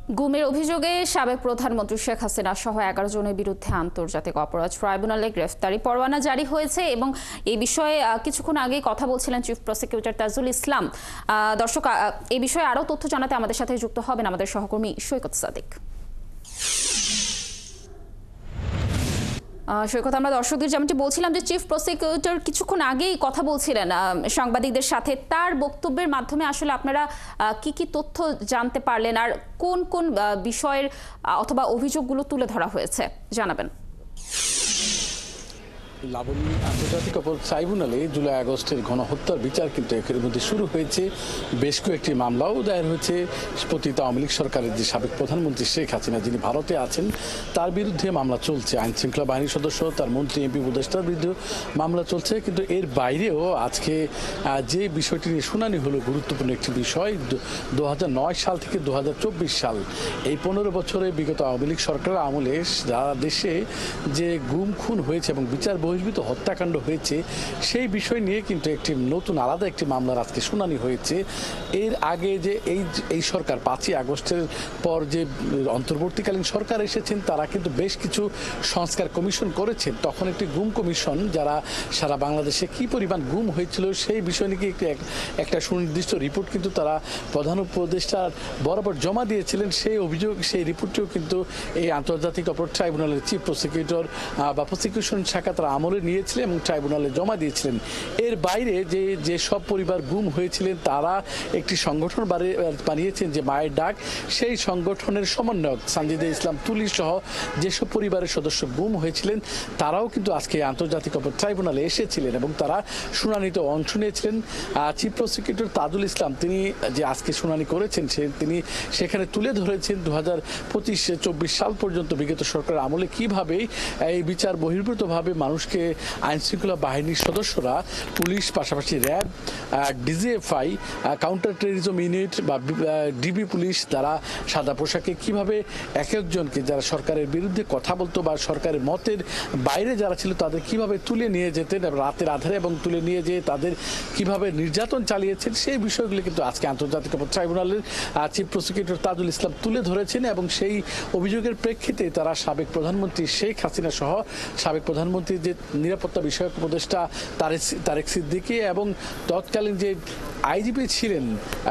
গুমের অভিযোগে সাবেক প্রধানমন্ত্রী শেখ হাসিনা সহ ১১ জনের বিরুদ্ধে আন্তর্জাতিক অপরাধ ট্রাইব্যুনালে গ্রেফতারি পরোয়ানা জারি হয়েছে এবং এই বিষয়ে কিছুক্ষণ আগেই কথা বলছিলেন চিফ প্রসিকিউটর তাজুল ইসলাম। দর্শক, এই বিষয়ে আরও তথ্য জানাতে আমাদের সাথে যুক্ত হবেন আমাদের সহকর্মী সৈকত সাদিক। সৈকত, আমরা দর্শকদের যেমনটি বলছিলাম যে চিফ প্রসিকিউটর কিছুক্ষণ আগেই কথা বলছিলেন সাংবাদিকদের সাথে, তার বক্তব্যের মাধ্যমে আসলে আপনারা কি কি তথ্য জানতে পারলেন আর কোন কোন বিষয়ের অথবা অভিযোগগুলো তুলে ধরা হয়েছে জানাবেন। লাবণী, আন্তর্জাতিক অপরাধ ট্রাইব্যুনালে জুলাই আগস্টের গণহত্যার বিচার কিন্তু এর মধ্যে শুরু হয়েছে। বেশ কয়েকটি মামলাও দায়ের হয়েছে। পতিত আওয়ামী লীগ সরকারের যে সাবেক প্রধানমন্ত্রী শেখ হাসিনা, যিনি ভারতে আছেন, তার বিরুদ্ধে মামলা চলছে। আইন শৃঙ্খলা বাহিনীর সদস্য, তার মন্ত্রী, এমপি, উপদেষ্টার বিরুদ্ধে মামলা চলছে। কিন্তু এর বাইরেও আজকে যে বিষয়টি নিয়ে শুনানি হলো, গুরুত্বপূর্ণ একটি বিষয়। 2009 সাল থেকে 2024 সাল, এই 15 বছরে বিগত আওয়ামী লীগ সরকারের আমলে যারা দেশে যে গুম খুন হয়েছে এবং বিচার বহির্ভূত হত্যাকাণ্ড হয়েছে, সেই বিষয় নিয়ে কিন্তু একটি নতুন আলাদা একটি মামলার আজকে শুনানি হয়েছে। এর আগে যে এই সরকার 5ই আগস্টের পর যে অন্তর্বর্তীকালীন সরকার এসেছেন, তারা কিন্তু বেশ কিছু সংস্কার কমিশন করেছেন। তখন একটি গুম কমিশন, যারা সারা বাংলাদেশে কি পরিমাণ গুম হয়েছিল সেই বিষয় নিয়ে একটা সুনির্দিষ্ট রিপোর্ট কিন্তু তারা প্রধান উপদেষ্টার বরাবর জমা দিয়েছিলেন। সেই অভিযোগ, সেই রিপোর্টটিও কিন্তু এই আন্তর্জাতিক অপরাধ ট্রাইব্যুনালের চিফ প্রসিকিউটর বা প্রসিকিউশন শাখা তারা আমলে নিয়েছিলেন এবং ট্রাইব্যুনালে জমা দিয়েছিলেন। এর বাইরে যে সব পরিবার গুম হয়েছিলেন, তারা একটি সংগঠন বানিয়েছেন যে মায়ের ডাক। সেই সংগঠনের সমন্বয়ক সানজিদা ইসলাম তুলি সহ যেসব পরিবারের সদস্য গুম হয়েছিলেন, তারাও কিন্তু আজকে আন্তর্জাতিক অপরাধ ট্রাইব্যুনালে এসেছিলেন এবং তারা শুনানিতে অংশ নিয়েছিলেন। চিফ প্রসিকিউটর তাজুল ইসলাম, তিনি যে আজকে শুনানি করেছেন, তিনি সেখানে তুলে ধরেছেন 2025-24 সাল পর্যন্ত বিগত সরকারের আমলে কিভাবে এই বিচার বহির্ভূতভাবে মানুষকে আইন শৃঙ্খলা বাহিনীর সদস্যরা, পুলিশ, পাশাপাশি RAB, DGFI, counter terrorism unit বা ডিবি পুলিশ, তারা সাদা পোশাকে কিভাবে এক একজনকে যারা সরকারের বিরুদ্ধে কথা বলতো বা সরকারের মতের বাইরে যারা ছিল তাদের কিভাবে তুলে নিয়ে যেতেন রাতের আধারে এবং তুলে নিয়ে যেয়ে তাদের কিভাবে নির্যাতন চালিয়েছেন, সেই বিষয়গুলি কিন্তু আজকে আন্তর্জাতিক অপরাধ ট্রাইব্যুনালের চিফ প্রসিকিউটর তাজুল ইসলাম তুলে ধরেছেন। এবং সেই অভিযোগের প্রেক্ষিতে তারা সাবেক প্রধানমন্ত্রী শেখ হাসিনা সহ সাবেক প্রধানমন্ত্রীর যে নিরাপত্তা বিষয়ক উপদেষ্টা তারেক সিদ্দিকী এবং তৎকালীন যে আইজিপি ছিলেন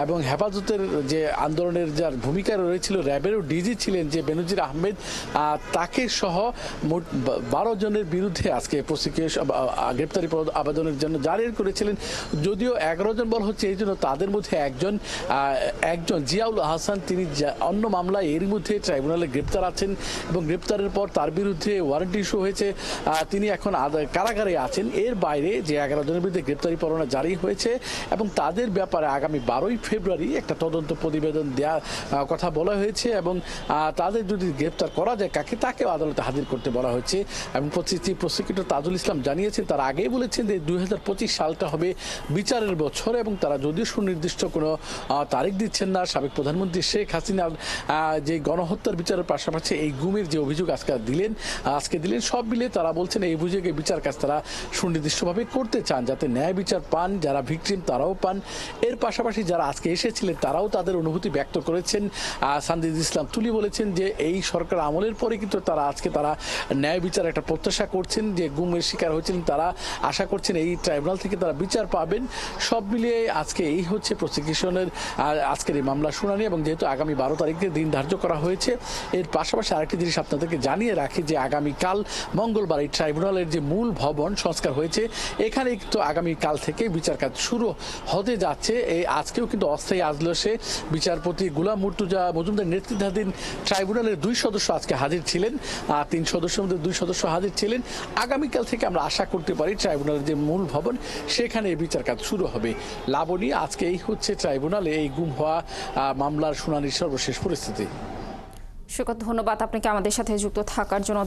এবং হেফাজতের যে আন্দোলনের যার ভূমিকা রয়েছিল, র্যাবেরও ডিজি ছিলেন যে বেনজির আহমেদ, তাকে সহ মোট 12 জনের বিরুদ্ধে আজকে প্রসিকিউশন গ্রেপ্তারি আবেদনের জন্য জারি করেছিলেন। যদিও 11 জন বলা হচ্ছে, এই জন্য তাদের মধ্যে একজন জিয়াউল হাসান, তিনি অন্য মামলায় এর মধ্যে ট্রাইব্যুনালে গ্রেপ্তার আছেন এবং গ্রেপ্তারের পর তার বিরুদ্ধে ওয়ারেন্ট ইস্যু হয়েছে, তিনি এখন কারাগারে আছেন। এর বাইরে যে 11 জনের বিরুদ্ধে গ্রেপ্তারি পরোয়ানা জারি হয়েছে এবং তাদের ব্যাপারে আগামী 12ই ফেব্রুয়ারি একটা তদন্ত প্রতিবেদন দেওয়ার কথা বলা হয়েছে এবং তাদের যদি গ্রেপ্তার করা যায় কাকে, তাকেও আদালতে হাজির করতে বলা হয়েছে। এবং চিফ প্রসিকিউটর তাজুল ইসলাম জানিয়েছেন, তারা আগেই বলেছেন যে 2025 সালটা হবে বিচারের বছর এবং তারা যদিও সুনির্দিষ্ট কোনো তারিখ দিচ্ছেন না। সাবেক প্রধানমন্ত্রী শেখ হাসিনার যে গণহত্যার বিচারের পাশাপাশি এই গুমের যে অভিযোগ আজকে দিলেন, সব মিলে তারা বলছেন এই অভিযোগে বিচার কাজ তারা সুনির্দিষ্টভাবে করতে চান, যাতে ন্যায় বিচার পান, যারা ভিকটিম তারাও পান। এর পাশাপাশি যারা আজকে এসেছিলেন তারাও তাদের অনুভূতি ব্যক্ত করেছেন। সানজিদা ইসলাম তুলি বলেছেন যে এই সরকার আমলের পরে কিন্তু তারা ন্যায় বিচার একটা প্রত্যাশা করছেন, যে গুমের শিকার হয়েছিলেন তারা আশা করছেন এই ট্রাইব্যুনাল থেকে তারা বিচার পাবেন। সব মিলিয়ে আজকে এই হচ্ছে প্রসিকিউশনের আজকের এই মামলা শুনানি এবং যেহেতু আগামী 12 তারিখে দিন ধার্য করা হয়েছে, এর পাশাপাশি আরেকটি জিনিস আপনাদেরকে জানিয়ে রাখি যে আগামীকাল মঙ্গলবার এই ট্রাইব্যুনালের যে মূল ভবন সংস্কার হয়েছে, এখানে কিন্তু আগামীকাল থেকে বিচার কাজ শুরু হতে যাচ্ছে। আজকেও কিন্তু অস্থায়ী আজলসে বিচারপতি গোলাম মুর্তুজা মজুমদার নেতৃত্বাধীন ট্রাইব্যুনালের 2 সদস্য আজকে হাজির ছিলেন। 3 সদস্যের মধ্যে 2 সদস্য হাজির ছিলেন। আগামীকাল থেকে আমরা আশা করতে পারি ট্রাইব্যুনালের যে মূল ভবন সেখানে বিচার কাজ শুরু হবে। লাবণী, আজকে এই হচ্ছে ট্রাইব্যুনালে এই গুম হওয়া মামলার শুনানির সর্বশেষ পরিস্থিতি। সৈকত, ধন্যবাদ আপনাকে আমাদের সাথে যুক্ত থাকার জন্য।